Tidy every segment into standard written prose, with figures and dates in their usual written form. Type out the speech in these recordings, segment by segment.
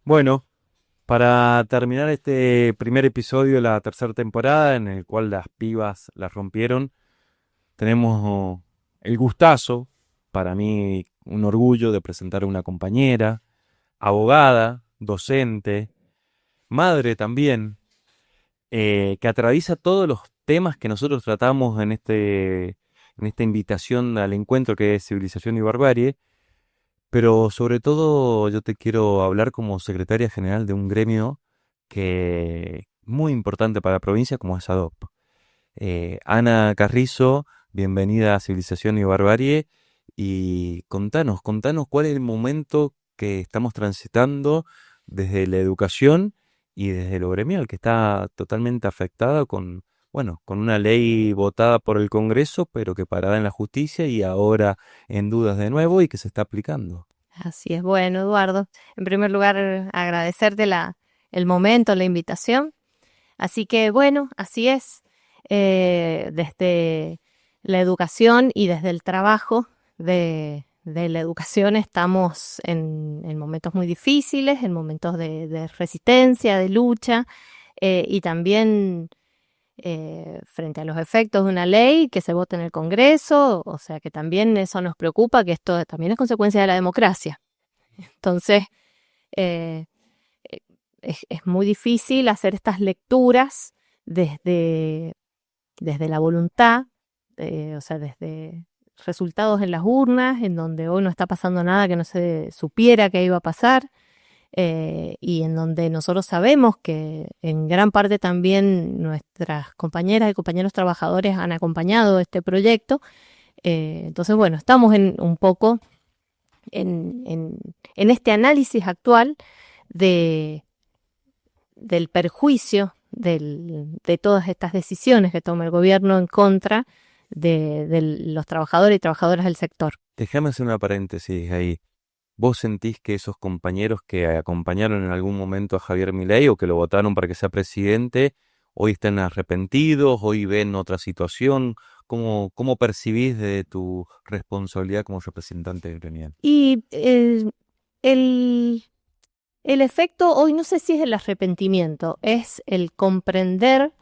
Bueno, para terminar este primer episodio de la tercera temporada, en el cual las pibas la rompieron, tenemos el gustazo, para mí un orgullo de presentar a una compañera, abogada, docente, madre también, que atraviesa todos los temas que nosotros tratamos en esta invitación al encuentro que es Civilización y Barbarie. Pero sobre todo yo te quiero hablar como secretaria general de un gremio que muy importante para la provincia como es ADOP. Ana Carrizo, bienvenida a Civilización y Barbarie y contanos cuál es el momento que estamos transitando desde la educación y desde lo gremial, que está totalmente afectada con, bueno, con una ley votada por el Congreso, pero que parada en la justicia y ahora en dudas de nuevo y que se está aplicando. Así es, bueno, Eduardo. En primer lugar, agradecerte el momento, la invitación. Así que, bueno, así es. Desde la educación y desde el trabajo de la educación estamos en momentos muy difíciles, en momentos de resistencia, de lucha, y también frente a los efectos de una ley que se vota en el Congreso, o sea que también eso nos preocupa, que esto también es consecuencia de la democracia. Entonces, eh, es muy difícil hacer estas lecturas desde, desde la voluntad, o sea, desde resultados en las urnas, en donde hoy no está pasando nada que no se supiera que iba a pasar, y en donde nosotros sabemos que en gran parte también nuestras compañeras y compañeros trabajadores han acompañado este proyecto. Entonces, bueno, estamos un poco en este análisis actual de, del perjuicio de todas estas decisiones que toma el gobierno en contra de los trabajadores y trabajadoras del sector. Déjame hacer una paréntesis ahí. ¿Vos sentís que esos compañeros que acompañaron en algún momento a Javier Milei o que lo votaron para que sea presidente, hoy están arrepentidos, hoy ven otra situación? ¿Cómo percibís de tu responsabilidad como representante gremial? Y el, el efecto hoy no sé si es el arrepentimiento, es el comprender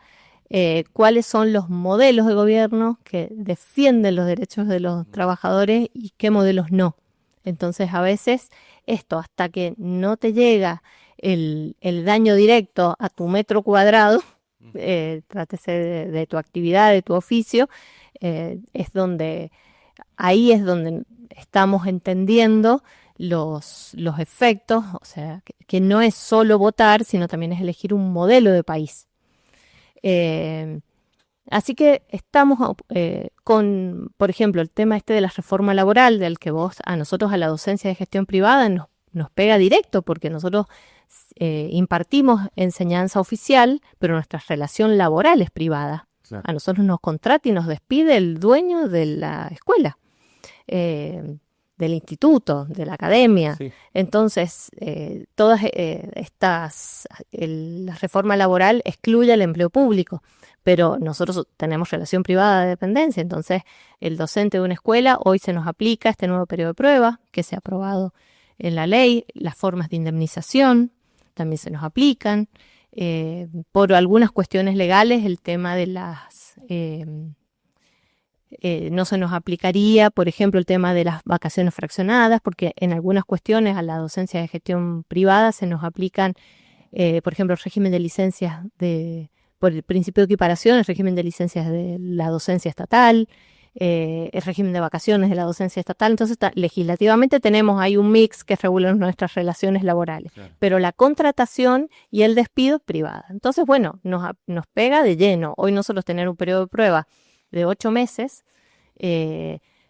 cuáles son los modelos de gobierno que defienden los derechos de los trabajadores y qué modelos no. Entonces, a veces esto, hasta que no te llega el daño directo a tu metro cuadrado, trátese de tu actividad, de tu oficio, es donde, ahí es donde estamos entendiendo los efectos, o sea, que no es solo votar, sino también es elegir un modelo de país. Eh, Así que estamos con, por ejemplo, el tema este de la reforma laboral, del que vos, a nosotros, a la docencia de gestión privada, nos pega directo, porque nosotros impartimos enseñanza oficial, pero nuestra relación laboral es privada. Claro. A nosotros nos contrata y nos despide el dueño de la escuela, eh, del instituto, de la academia. Sí. Entonces, todas la reforma laboral excluye el empleo público, pero nosotros tenemos relación privada de dependencia, entonces el docente de una escuela hoy se nos aplica este nuevo periodo de prueba que se ha aprobado en la ley, las formas de indemnización también se nos aplican, por algunas cuestiones legales el tema de las no se nos aplicaría, por ejemplo, el tema de las vacaciones fraccionadas, porque en algunas cuestiones a la docencia de gestión privada se nos aplican, por ejemplo, el régimen de licencias por el principio de equiparación, el régimen de licencias de la docencia estatal, el régimen de vacaciones de la docencia estatal. Entonces, legislativamente tenemos ahí un mix que regula nuestras relaciones laborales, Claro. pero la contratación y el despido es privada. Entonces, bueno, nos pega de lleno. Hoy nosotros tener un periodo de prueba de 8 meses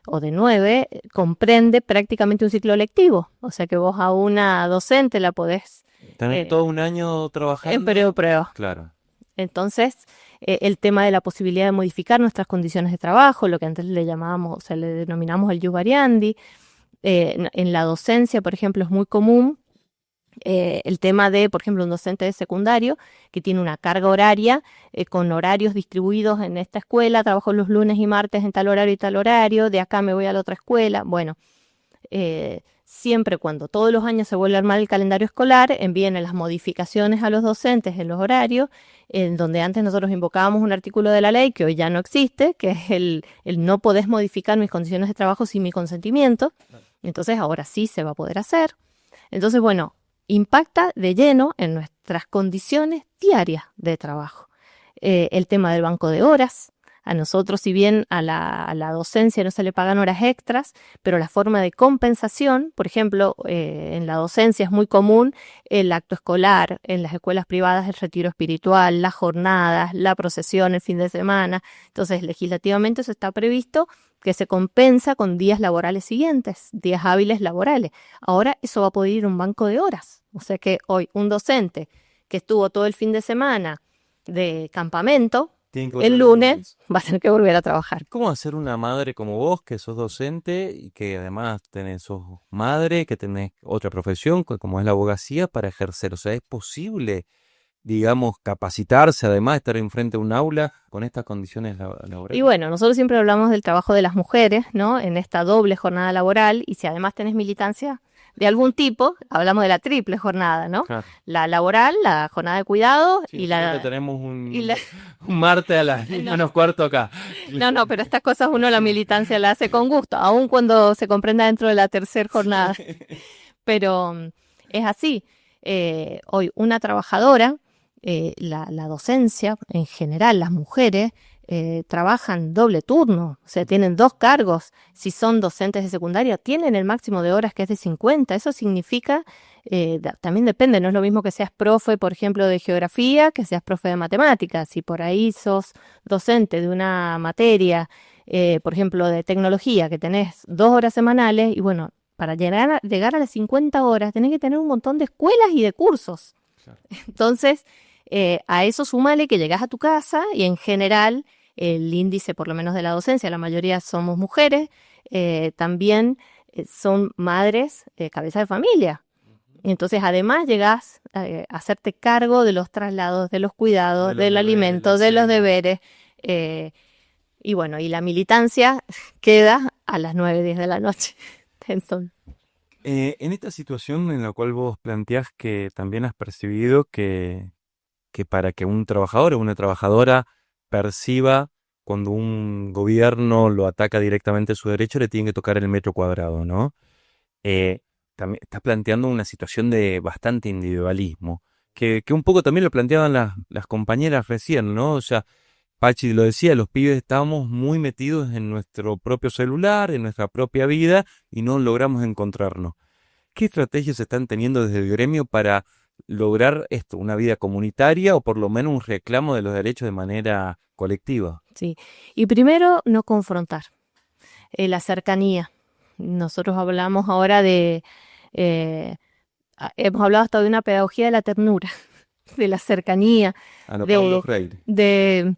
o de 9, comprende prácticamente un ciclo lectivo. O sea que vos a una docente la podés ¿Tenés todo un año en periodo de trabajando? prueba. Claro. Entonces, el tema de la posibilidad de modificar nuestras condiciones de trabajo, lo que antes le llamábamos, o sea, le denominamos el ius variandi, en la docencia, por ejemplo, es muy común el tema de, por ejemplo, un docente de secundario que tiene una carga horaria con horarios distribuidos en esta escuela, trabajo los lunes y martes en tal horario y tal horario, de acá me voy a la otra escuela. Bueno, siempre cuando todos los años se vuelve a armar el calendario escolar, envíen las modificaciones a los docentes en los horarios, en donde antes nosotros invocábamos un artículo de la ley que hoy ya no existe, que es el no podés modificar mis condiciones de trabajo sin mi consentimiento. Entonces ahora sí se va a poder hacer. Entonces, bueno, impacta de lleno en nuestras condiciones diarias de trabajo. El tema del banco de horas. A nosotros, si bien a la docencia no se le pagan horas extras, pero la forma de compensación, por ejemplo, en la docencia es muy común el acto escolar, en las escuelas privadas el retiro espiritual, las jornadas, la procesión el fin de semana. Entonces, legislativamente eso está previsto que se compensa con días laborales siguientes, días hábiles laborales. Ahora eso va a poder ir a un banco de horas. O sea que hoy un docente que estuvo todo el fin de semana de campamento, el lunes va a tener que volver a trabajar. ¿Cómo hacer una madre como vos, que sos docente y que además sos madre, que tenés otra profesión, como es la abogacía, para ejercer? O sea, ¿es posible, digamos, capacitarse, además de estar enfrente de un aula con estas condiciones laborales? Y bueno, nosotros siempre hablamos del trabajo de las mujeres, ¿no? En esta doble jornada laboral, y si además tenés militancia de algún tipo, hablamos de la triple jornada, ¿no? Claro. La laboral, la jornada de cuidado Sí, y la... tenemos un martes a las menos cuarto acá. No, pero estas cosas uno la militancia la hace con gusto, aun cuando se comprenda dentro de la tercera jornada. Pero es así. Hoy una trabajadora, la docencia en general, las mujeres, trabajan doble turno, o sea, tienen 2 cargos. Si son docentes de secundaria, tienen el máximo de horas que es de 50. Eso significa, también depende, no es lo mismo que seas profe, por ejemplo, de geografía, que seas profe de matemáticas. Si por ahí sos docente de una materia, por ejemplo, de tecnología, que tenés 2 horas semanales, y bueno, para llegar a las 50 horas, tenés que tener un montón de escuelas y de cursos. Claro. Entonces, a eso súmale que llegás a tu casa y en general el índice, por lo menos de la docencia, la mayoría somos mujeres, también son madres, cabeza de familia. Entonces, además llegás a hacerte cargo de los traslados, de los cuidados, del alimento, de los deberes. Y bueno, y la militancia queda a las 9, 10 de la noche. Entonces, en esta situación en la cual vos planteás que también has percibido que para que un trabajador o una trabajadora perciba cuando un gobierno lo ataca directamente su derecho, le tiene que tocar el metro cuadrado, ¿no? También estás planteando una situación de bastante individualismo, que un poco también lo planteaban las compañeras recién, ¿no? O sea, Pachi lo decía, los pibes estábamos muy metidos en nuestro propio celular, en nuestra propia vida, y no logramos encontrarnos. ¿Qué estrategias están teniendo desde el gremio para lograr esto, una vida comunitaria o por lo menos un reclamo de los derechos de manera colectiva? Sí, y primero no confrontar, la cercanía. Nosotros hablamos ahora hemos hablado hasta de una pedagogía de la ternura, de la cercanía, A lo Paulo Freire. de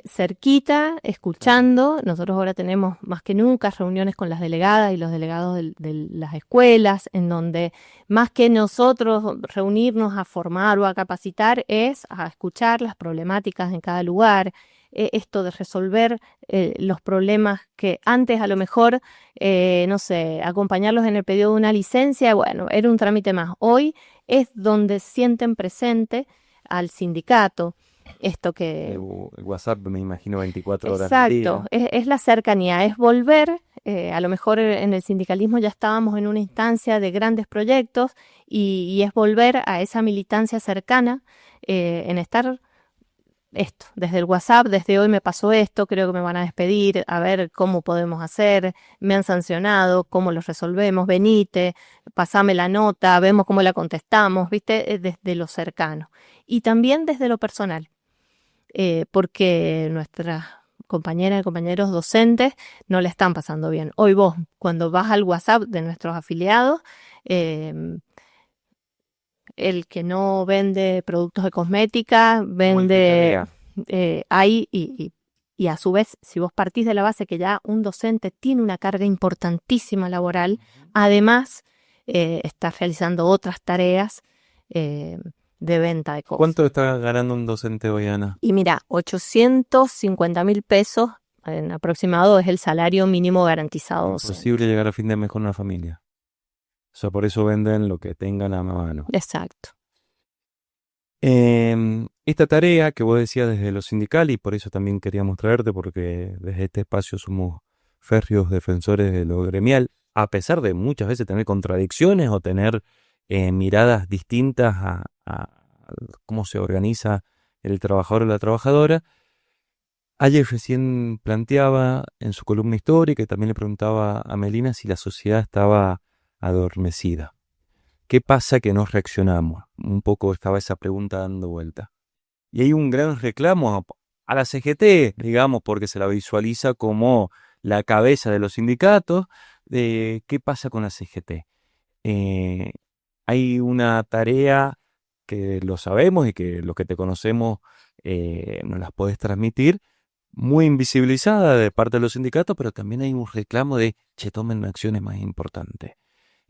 cerquita, escuchando. Nosotros ahora tenemos más que nunca reuniones con las delegadas y los delegados de las escuelas, en donde más que nosotros reunirnos a formar o a capacitar, es a escuchar las problemáticas en cada lugar, esto de resolver los problemas que antes a lo mejor, no sé, acompañarlos en el pedido de una licencia, bueno, era un trámite más. Hoy es donde sienten presente al sindicato. Esto que... El WhatsApp, me imagino, 24 horas Exacto, al día. Es la cercanía, es volver, a lo mejor en el sindicalismo ya estábamos en una instancia de grandes proyectos y es volver a esa militancia cercana, en estar esto, desde el WhatsApp, desde hoy me pasó esto, creo que me van a despedir, a ver cómo podemos hacer, me han sancionado, cómo lo resolvemos, venite, pasame la nota, vemos cómo la contestamos, ¿viste? Desde lo cercano. Y también desde lo personal. Porque nuestras compañeras y compañeros docentes no le están pasando bien. Hoy vos, cuando vas al WhatsApp de nuestros afiliados, el que no vende productos de cosmética, vende ahí y a su vez, si vos partís de la base que ya un docente tiene una carga importantísima laboral, además estás realizando otras tareas de venta de cosas. ¿Cuánto está ganando un docente hoy, Ana? Y mira, 850.000 pesos en aproximado es el salario mínimo garantizado. ¿Es posible llegar a fin de mes con una familia? O sea, por eso venden lo que tengan a mano. Exacto. Esta tarea que vos decías desde lo sindical, y por eso también queríamos traerte, porque desde este espacio somos férreos defensores de lo gremial, a pesar de muchas veces tener contradicciones o tener miradas distintas a cómo se organiza el trabajador o la trabajadora. Ayer recién planteaba en su columna histórica y también le preguntaba a Melina si la sociedad estaba adormecida. ¿Qué pasa que no reaccionamos? Un poco estaba esa pregunta dando vuelta. Y hay un gran reclamo a la CGT, digamos, porque se la visualiza como la cabeza de los sindicatos. ¿Qué pasa con la CGT? Hay una tarea que lo sabemos y que los que te conocemos nos las podés transmitir, muy invisibilizada de parte de los sindicatos, pero también hay un reclamo de, che, tomen acciones más importantes.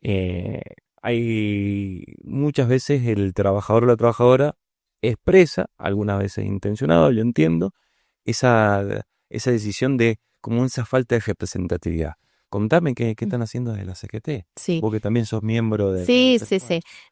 Eh, Hay muchas veces el trabajador o la trabajadora expresa, algunas veces intencionado, yo entiendo, esa decisión de como esa falta de representatividad. Contame qué están haciendo desde la CGT. Sí. Vos que también sos miembro de... Sí.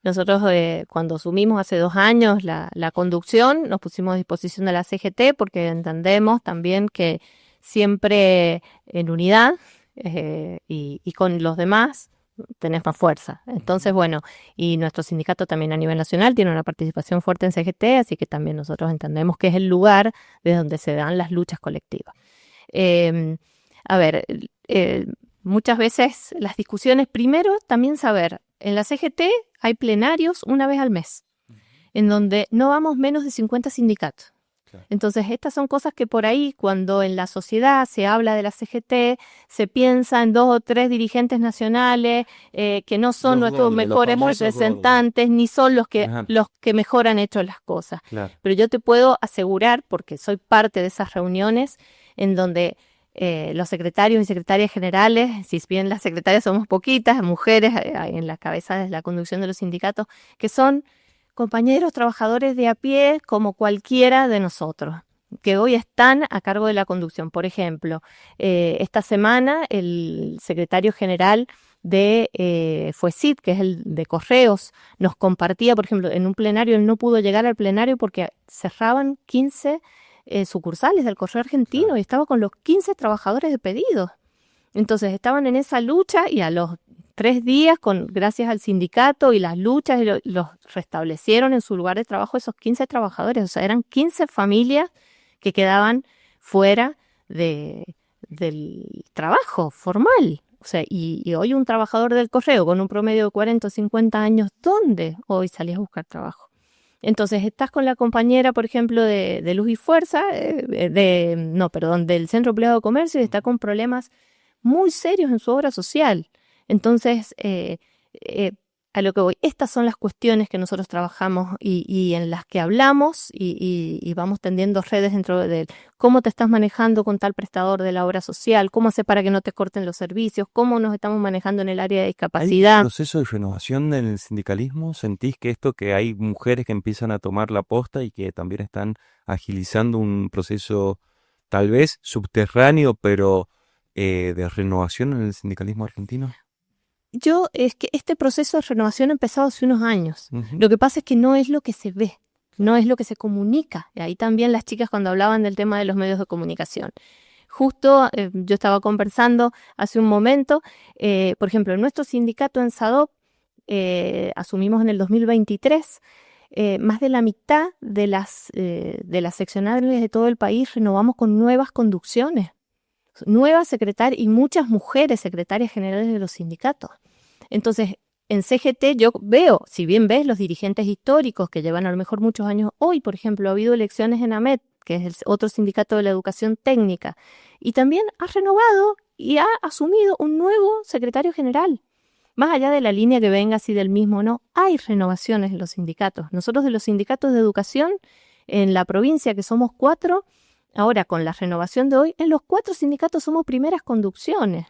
Nosotros cuando asumimos hace 2 años la conducción, nos pusimos a disposición de la CGT porque entendemos también que siempre en unidad y con los demás tenés más fuerza. Entonces, bueno, y nuestro sindicato también a nivel nacional tiene una participación fuerte en CGT, así que también nosotros entendemos que es el lugar desde donde se dan las luchas colectivas. A ver, muchas veces las discusiones, primero también saber, en la CGT hay plenarios una vez al mes, en donde no vamos menos de 50 sindicatos. Claro. Entonces, estas son cosas que por ahí, cuando en la sociedad se habla de la CGT, se piensa en 2 o 3 dirigentes nacionales que no son nuestros mejores representantes, ni son los que mejor han hecho las cosas. Claro. Pero yo te puedo asegurar, porque soy parte de esas reuniones, en donde los secretarios y secretarias generales, si bien las secretarias somos poquitas, mujeres en la cabeza de la conducción de los sindicatos, que son compañeros trabajadores de a pie como cualquiera de nosotros, que hoy están a cargo de la conducción. Por ejemplo, esta semana el secretario general de FUESIT, que es el de Correos, nos compartía, por ejemplo, en un plenario, él no pudo llegar al plenario porque cerraban 15 sucursales del Correo Argentino, claro, y estaba con los 15 trabajadores de pedidos. Entonces estaban en esa lucha y a los 3 días, gracias al sindicato y las luchas, los restablecieron en su lugar de trabajo esos 15 trabajadores. O sea, eran 15 familias que quedaban fuera del trabajo formal. O sea, y hoy un trabajador del correo con un promedio de 40 o 50 años, ¿dónde hoy salís a buscar trabajo? Entonces, estás con la compañera, por ejemplo, de Luz y Fuerza, del Centro Empleado de Comercio, y está con problemas muy serios en su obra social. Entonces, a lo que voy, estas son las cuestiones que nosotros trabajamos y en las que hablamos y vamos tendiendo redes dentro de cómo te estás manejando con tal prestador de la obra social, cómo hacer para que no te corten los servicios, cómo nos estamos manejando en el área de discapacidad. ¿Hay un proceso de renovación del sindicalismo? ¿Sentís que que hay mujeres que empiezan a tomar la posta y que también están agilizando un proceso tal vez subterráneo, pero de renovación en el sindicalismo argentino? Es que este proceso de renovación ha empezado hace unos años. Uh-huh. Lo que pasa es que no es lo que se ve, no es lo que se comunica. Y ahí también las chicas cuando hablaban del tema de los medios de comunicación. Justo yo estaba conversando hace un momento, por ejemplo, en nuestro sindicato en SADOP, asumimos en el 2023, más de la mitad de las seccionales de todo el país renovamos con nuevas conducciones. Nuevas secretarias y muchas mujeres secretarias generales de los sindicatos. Entonces, en CGT yo veo, si bien ves los dirigentes históricos que llevan a lo mejor muchos años, hoy, por ejemplo, ha habido elecciones en AMET, que es el otro sindicato de la educación técnica, y también ha renovado y ha asumido un nuevo secretario general. Más allá de la línea que venga así del mismo o no, hay renovaciones en los sindicatos. Nosotros de los sindicatos de educación en la provincia, que somos 4, ahora, con la renovación de hoy, en los 4 sindicatos somos primeras conducciones.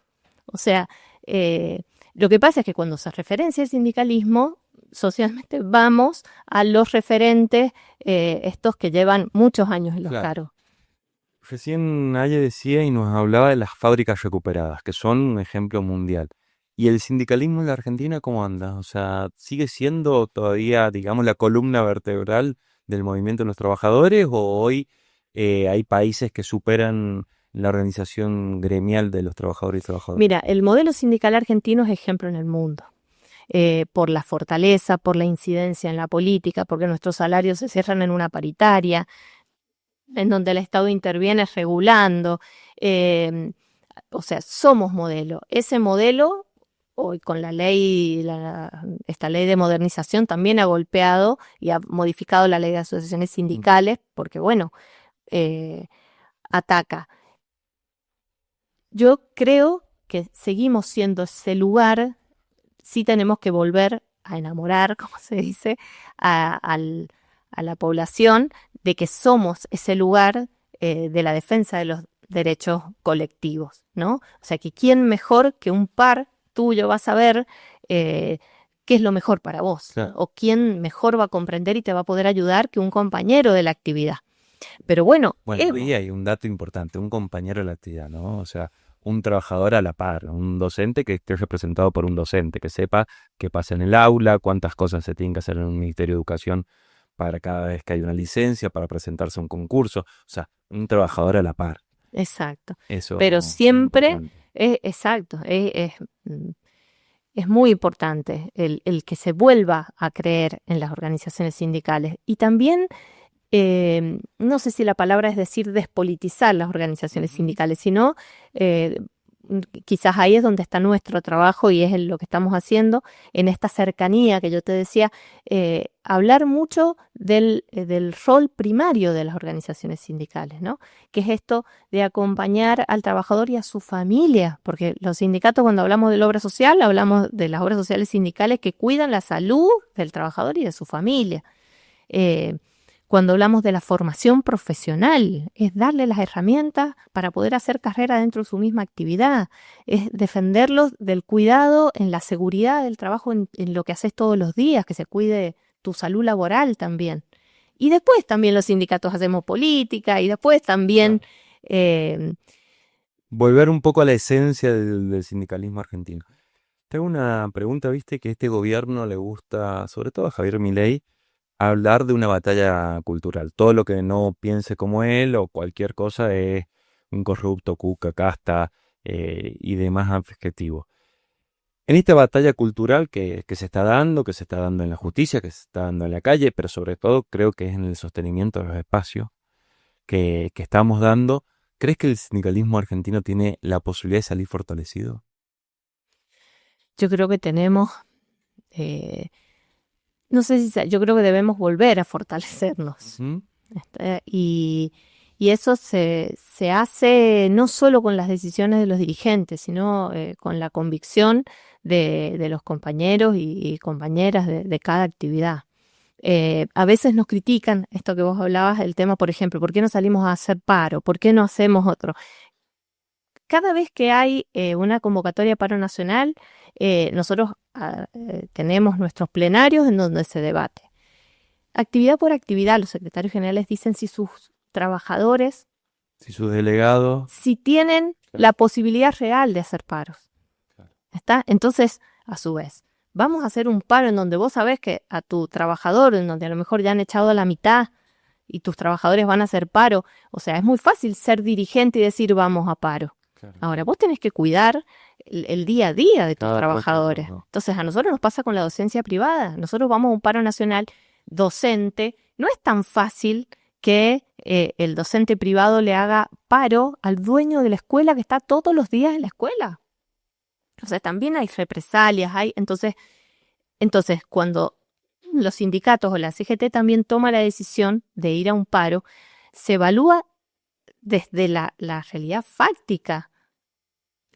O sea, lo que pasa es que cuando se referencia el sindicalismo, socialmente vamos a los referentes, estos que llevan muchos años en los cargos. Recién Aye decía y nos hablaba de las fábricas recuperadas, que son un ejemplo mundial. ¿Y el sindicalismo en la Argentina cómo anda? O sea, ¿sigue siendo todavía, digamos, la columna vertebral del movimiento de los trabajadores o hoy hay países que superan la organización gremial de los trabajadores y trabajadoras? Mira, el modelo sindical argentino es ejemplo en el mundo. Por la fortaleza, por la incidencia en la política, porque nuestros salarios se cierran en una paritaria, en donde el Estado interviene regulando. O sea, somos modelo. Ese modelo, hoy con la ley, esta ley de modernización también ha golpeado y ha modificado la ley de asociaciones sindicales, porque bueno, ataca. Yo creo que seguimos siendo ese lugar, sí tenemos que volver a enamorar, como se dice, a la población de que somos ese lugar de la defensa de los derechos colectivos, ¿no? O sea, que quién mejor que un par tuyo va a saber qué es lo mejor para vos, Claro. o quién mejor va a comprender y te va a poder ayudar que un compañero de la actividad. Pero bueno, Bueno, y hay un dato importante, un compañero de la actividad, ¿no? O sea, un trabajador a la par, un docente que esté representado por un docente, que sepa qué pasa en el aula, cuántas cosas se tienen que hacer en un Ministerio de Educación para cada vez que hay una licencia, para presentarse a un concurso. O sea, un trabajador a la par. exacto. Eso Pero es siempre, importante. exacto, es muy importante el que se vuelva a creer en las organizaciones sindicales. Y también, no sé si la palabra es decir despolitizar las organizaciones sindicales, sino eh, quizás ahí es donde está nuestro trabajo y es en lo que estamos haciendo, en esta cercanía que yo te decía, hablar mucho del rol primario de las organizaciones sindicales, ¿no? Que es esto de acompañar al trabajador y a su familia, porque los sindicatos, cuando hablamos de la obra social, hablamos de las obras sociales sindicales que cuidan la salud del trabajador y de su familia. Cuando hablamos de la formación profesional, es darle las herramientas para poder hacer carrera dentro de su misma actividad, es defenderlos del cuidado en la seguridad del trabajo, en lo que haces todos los días, que se cuide tu salud laboral también. Y después también los sindicatos hacemos política y después también eh, Volver un poco a la esencia del sindicalismo argentino. Tengo una pregunta, viste, que a este gobierno le gusta, sobre todo a Javier Milei, hablar de una batalla cultural. Todo lo que no piense como él o cualquier cosa es un corrupto, cuca, casta y demás adjetivos. En esta batalla cultural que se está dando en la justicia, que se está dando en la calle, pero sobre todo creo que es en el sostenimiento de los espacios que estamos dando, ¿crees que el sindicalismo argentino tiene la posibilidad de salir fortalecido? yo creo que tenemos, eh, no sé si, yo creo que debemos volver a fortalecernos. Ujú. Y eso se hace no solo con las decisiones de los dirigentes, sino con la convicción de los compañeros y compañeras de cada actividad. A veces nos critican esto que vos hablabas, el tema, por ejemplo, ¿por qué no salimos a hacer paro? ¿Por qué no hacemos otro? Cada vez que hay una convocatoria de paro nacional, nosotros tenemos nuestros plenarios en donde se debate. Actividad por actividad, los secretarios generales dicen si sus trabajadores, Si sus delegados... si tienen la posibilidad real de hacer paros. ¿Está? Entonces, a su vez, vamos a hacer un paro en donde vos sabés que a tu trabajador, en donde a lo mejor ya han echado a la mitad y tus trabajadores van a hacer paro. O sea, es muy fácil ser dirigente y decir vamos a paro. Claro. Ahora, vos tenés que cuidar el día a día de tus Cada trabajadores. puesto, no. Entonces, a nosotros nos pasa con la docencia privada. Nosotros vamos a un paro nacional docente. No es tan fácil que el docente privado le haga paro al dueño de la escuela que está todos los días en la escuela. O sea, también hay represalias, entonces, cuando los sindicatos o la CGT también toma la decisión de ir a un paro, se evalúa desde la realidad fáctica.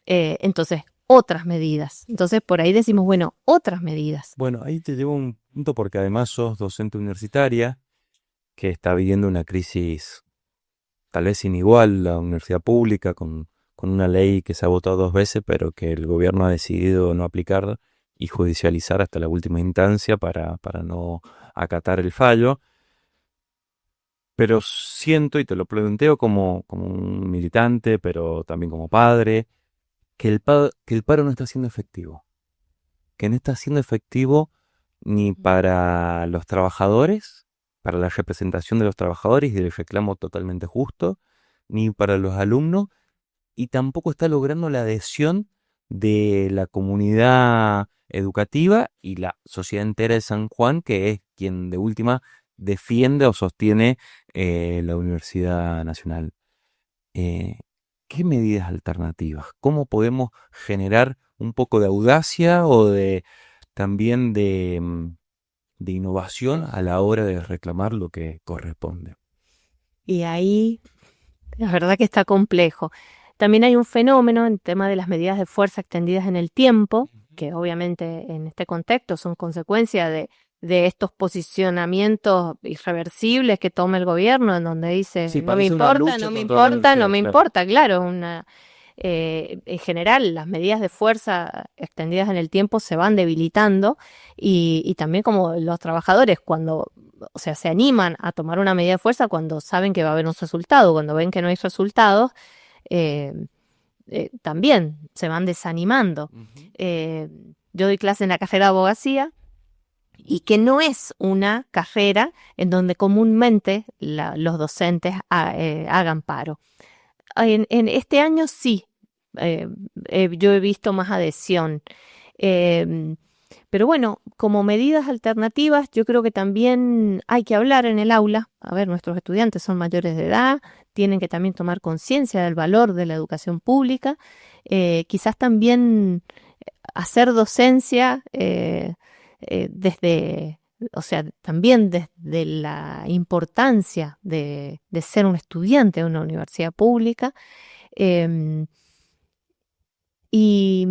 Entonces, otras medidas. Entonces, por ahí decimos, bueno, otras medidas. Bueno, ahí te llevo un punto porque además sos docente universitaria que está viviendo una crisis tal vez sin igual, la universidad pública, con una ley que se ha votado 2 veces, pero que el gobierno ha decidido no aplicar y judicializar hasta la última instancia para no acatar el fallo. Pero siento, y te lo planteo como un militante, pero también como padre, que el paro no está siendo efectivo. que no está siendo efectivo ni para los trabajadores, para la representación de los trabajadores y del reclamo totalmente justo, ni para los alumnos, y tampoco está logrando la adhesión de la comunidad educativa y la sociedad entera de San Juan, que es quien de última defiende o sostiene la Universidad Nacional. Eh, ¿Qué medidas alternativas? ¿Cómo podemos generar un poco de audacia o de también de innovación a la hora de reclamar lo que corresponde? Y ahí, la verdad que está complejo. También hay un fenómeno en tema de las medidas de fuerza extendidas en el tiempo, que obviamente en este contexto son consecuencia de estos posicionamientos irreversibles que toma el gobierno, en donde dice, Sí, no me parece una importa, lucha no me contra la importa, no universidad, me claro. importa, claro, en general las medidas de fuerza extendidas en el tiempo se van debilitando y también como los trabajadores cuando, o sea, se animan a tomar una medida de fuerza cuando saben que va a haber un resultado, cuando ven que no hay resultados, eh, también se van desanimando. Ujú. Eh, yo doy clase en la carrera de abogacía y que no es una carrera en donde comúnmente los docentes hagan paro. En este año sí, yo he visto más adhesión. Eh, pero bueno, como medidas alternativas, yo creo que también hay que hablar en el aula. A ver, nuestros estudiantes son mayores de edad, tienen que también tomar conciencia del valor de la educación pública. Quizás también hacer docencia desde, o sea, también desde la importancia de ser un estudiante de una universidad pública. Eh, y,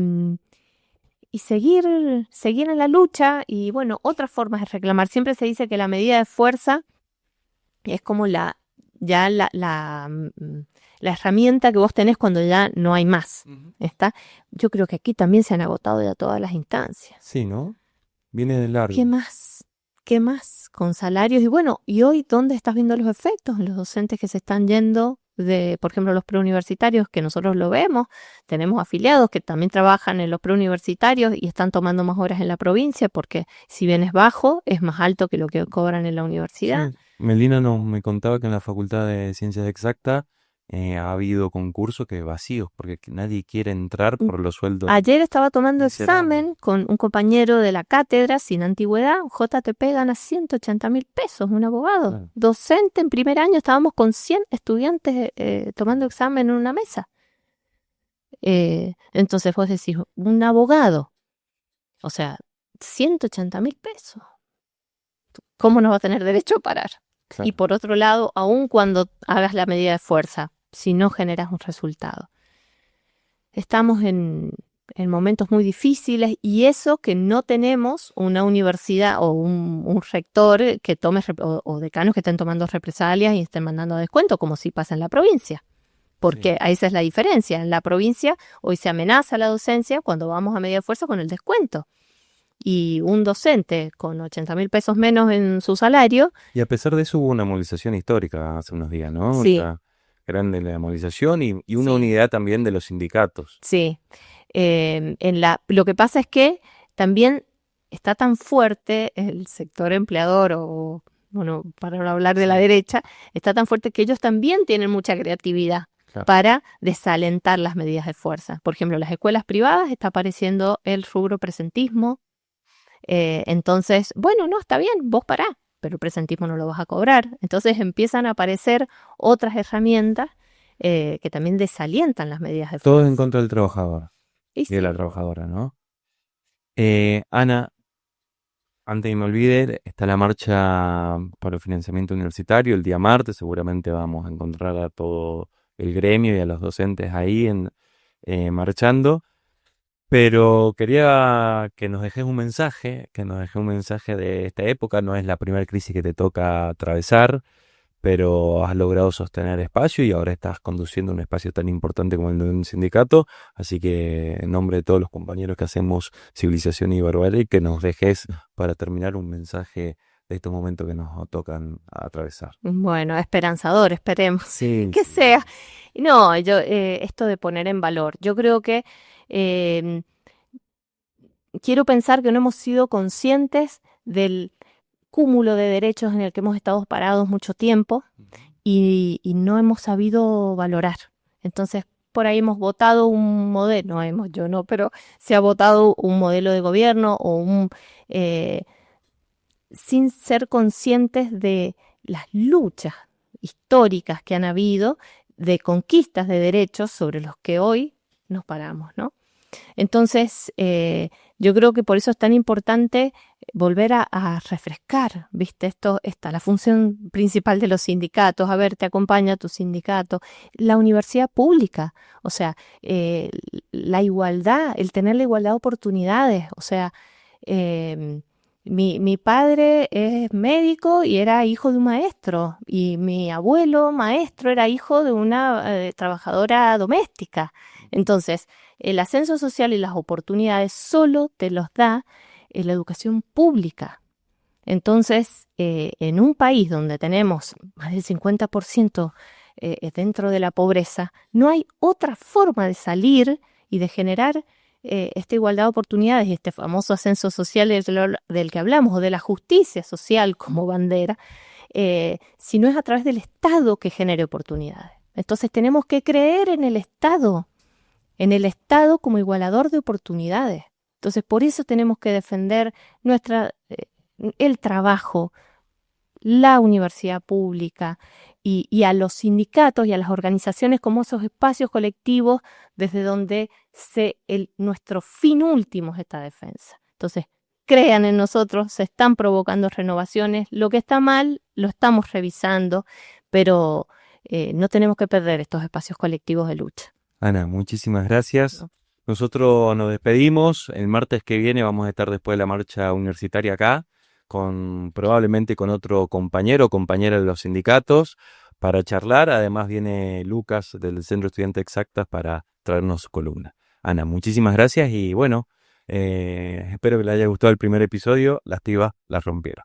y seguir en la lucha y bueno, otras formas de reclamar. Siempre se dice que la medida de fuerza es como la herramienta que vos tenés cuando ya no hay más. Ujú. ¿Está? Yo creo que aquí también se han agotado ya todas las instancias. Sí, ¿no? Viene de ¿Qué largo. más? ¿Qué más? Con salarios. Y bueno, ¿y hoy dónde estás viendo los efectos? Los docentes que se están yendo de, por ejemplo, los preuniversitarios, que nosotros lo vemos, tenemos afiliados que también trabajan en los preuniversitarios y están tomando más horas en la provincia, porque si bien es bajo, es más alto que lo que cobran en la universidad. Sí. Melina me contaba que en la Facultad de Ciencias Exactas ha habido concursos que vacíos, porque nadie quiere entrar por los sueldos Ayer estaba tomando miserables. examen con un compañero de la cátedra sin antigüedad. JTP gana 180.000 pesos, un abogado. Claro. Docente en primer año, estábamos con 100 estudiantes tomando examen en una mesa. Entonces vos decís, un abogado, o sea, 180.000 pesos. ¿Cómo no va a tener derecho a parar? Claro. Y por otro lado, aun cuando hagas la medida de fuerza, si no generas un resultado. Estamos en momentos muy difíciles y eso que no tenemos una universidad o un rector que tome o decanos que estén tomando represalias y estén mandando descuento, como si pasa en la provincia. Porque Sí. esa es la diferencia. En la provincia hoy se amenaza la docencia cuando vamos a medida de fuerza con el descuento. Y un docente con 80.000 pesos menos en su salario, Y a pesar de eso hubo una movilización histórica hace unos días, ¿no? sí, Una grande la movilización y una sí, unidad también de los sindicatos. sí. Lo que pasa es que también está tan fuerte el sector empleador o, bueno, para no hablar de la Sí, derecha, está tan fuerte que ellos también tienen mucha creatividad claro. para desalentar las medidas de fuerza. Por ejemplo, en las escuelas privadas está apareciendo el rubro presentismo. Entonces, bueno, no, está bien, vos pará, pero el presentismo no lo vas a cobrar. Entonces empiezan a aparecer otras herramientas que también desalientan las medidas de Todo en fuerza. contra del trabajador Y y de la sí, trabajadora, ¿no? Ana, antes de que me olvide, está la marcha para el financiamiento universitario el día martes. Seguramente vamos a encontrar a todo el gremio y a los docentes ahí marchando. Pero quería que nos dejes un mensaje, que nos dejes un mensaje de esta época. No es la primera crisis que te toca atravesar, pero has logrado sostener espacio y ahora estás conduciendo un espacio tan importante como el de un sindicato. Así que en nombre de todos los compañeros que hacemos Civilización y Barbarie, que nos dejes para terminar un mensaje de estos momentos que nos tocan atravesar. bueno, esperanzador, esperemos Sí, que sí. sea. No, esto de poner en valor, yo creo que eh, quiero pensar que no hemos sido conscientes del cúmulo de derechos en el que hemos estado parados mucho tiempo y no hemos sabido valorar. Entonces, por ahí hemos votado un modelo, yo no, pero se ha votado un modelo de gobierno o sin ser conscientes de las luchas históricas que han habido de conquistas de derechos sobre los que hoy nos paramos, ¿no? Entonces, yo creo que por eso es tan importante volver a refrescar, ¿viste? La función principal de los sindicatos. A ver, te acompaña tu sindicato. La universidad pública, o sea, la igualdad, el tener la igualdad de oportunidades. O sea, mi padre es médico y era hijo de un maestro, y mi abuelo maestro era hijo de una trabajadora doméstica. Entonces, el ascenso social y las oportunidades solo te los da la educación pública. Entonces, en un país donde tenemos más del 50% dentro de la pobreza, no hay otra forma de salir y de generar esta igualdad de oportunidades y este famoso ascenso social del que hablamos, o de la justicia social como bandera, si no es a través del Estado que genere oportunidades. Entonces tenemos que creer en el Estado como igualador de oportunidades. Entonces por eso tenemos que defender el trabajo, la universidad pública y a los sindicatos y a las organizaciones como esos espacios colectivos desde donde nuestro fin último es esta defensa. Entonces, crean en nosotros, se están provocando renovaciones, lo que está mal lo estamos revisando, pero no tenemos que perder estos espacios colectivos de lucha. Ana, muchísimas gracias. Nosotros nos despedimos. El martes que viene vamos a estar después de la marcha universitaria acá, probablemente con otro compañero o compañera de los sindicatos para charlar. Además viene Lucas del Centro Estudiante Exactas para traernos su columna. Ana, muchísimas gracias y bueno, espero que les haya gustado el primer episodio. Las pibas las rompieron.